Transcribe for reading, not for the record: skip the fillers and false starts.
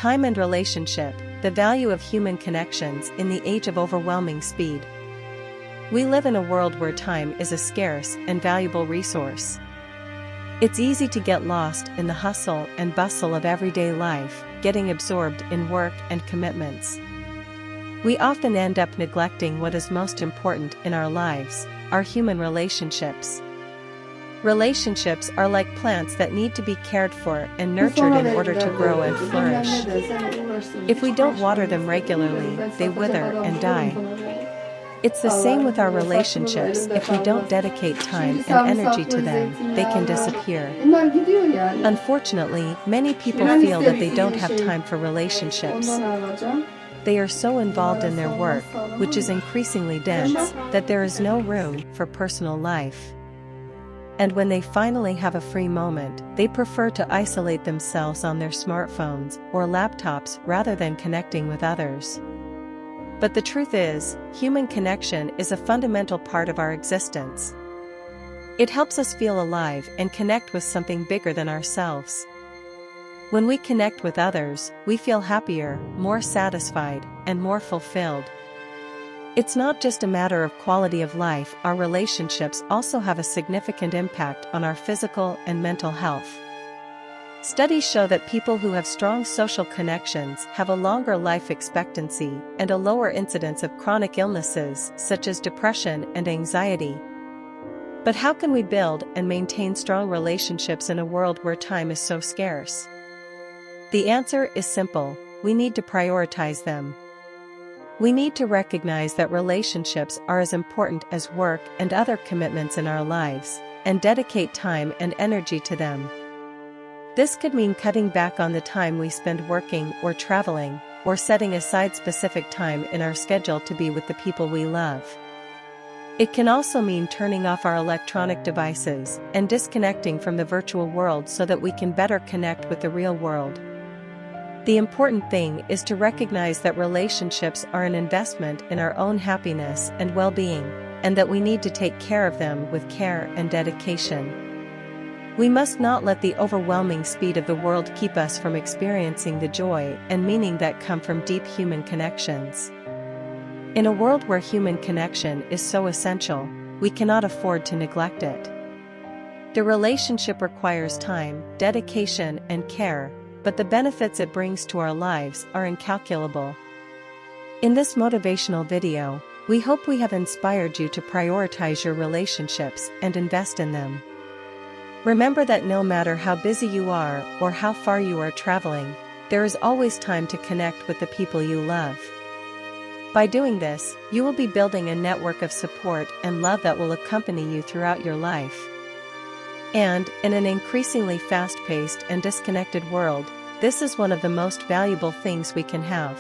Time and relationship, the value of human connections in the age of overwhelming speed. We live in a world where time is a scarce and valuable resource. It's easy to get lost in the hustle and bustle of everyday life, getting absorbed in work and commitments. We often end up neglecting what is most important in our lives, our human relationships. Relationships are like plants that need to be cared for and nurtured in order to grow and flourish. If we don't water them regularly, they wither and die. It's the same with our relationships. If we don't dedicate time and energy to them, they can disappear. Unfortunately, many people feel that they don't have time for relationships. They are so involved in their work, which is increasingly dense, that there is no room for personal life. And when they finally have a free moment, they prefer to isolate themselves on their smartphones or laptops rather than connecting with others. But the truth is, human connection is a fundamental part of our existence. It helps us feel alive and connect with something bigger than ourselves. When we connect with others, we feel happier, more satisfied, and more fulfilled. It's not just a matter of quality of life, our relationships also have a significant impact on our physical and mental health. Studies show that people who have strong social connections have a longer life expectancy and a lower incidence of chronic illnesses such as depression and anxiety. But how can we build and maintain strong relationships in a world where time is so scarce? The answer is simple: we need to prioritize them. We need to recognize that relationships are as important as work and other commitments in our lives, and dedicate time and energy to them. This could mean cutting back on the time we spend working or traveling, or setting aside specific time in our schedule to be with the people we love. It can also mean turning off our electronic devices and disconnecting from the virtual world so that we can better connect with the real world. The important thing is to recognize that relationships are an investment in our own happiness and well-being, and that we need to take care of them with care and dedication. We must not let the overwhelming speed of the world keep us from experiencing the joy and meaning that come from deep human connections. In a world where human connection is so essential, we cannot afford to neglect it. The relationship requires time, dedication, and care, but the benefits it brings to our lives are incalculable. In this motivational video, we hope we have inspired you to prioritize your relationships and invest in them. Remember that no matter how busy you are or how far you are traveling, there is always time to connect with the people you love. By doing this, you will be building a network of support and love that will accompany you throughout your life. And, in an increasingly fast-paced and disconnected world, this is one of the most valuable things we can have.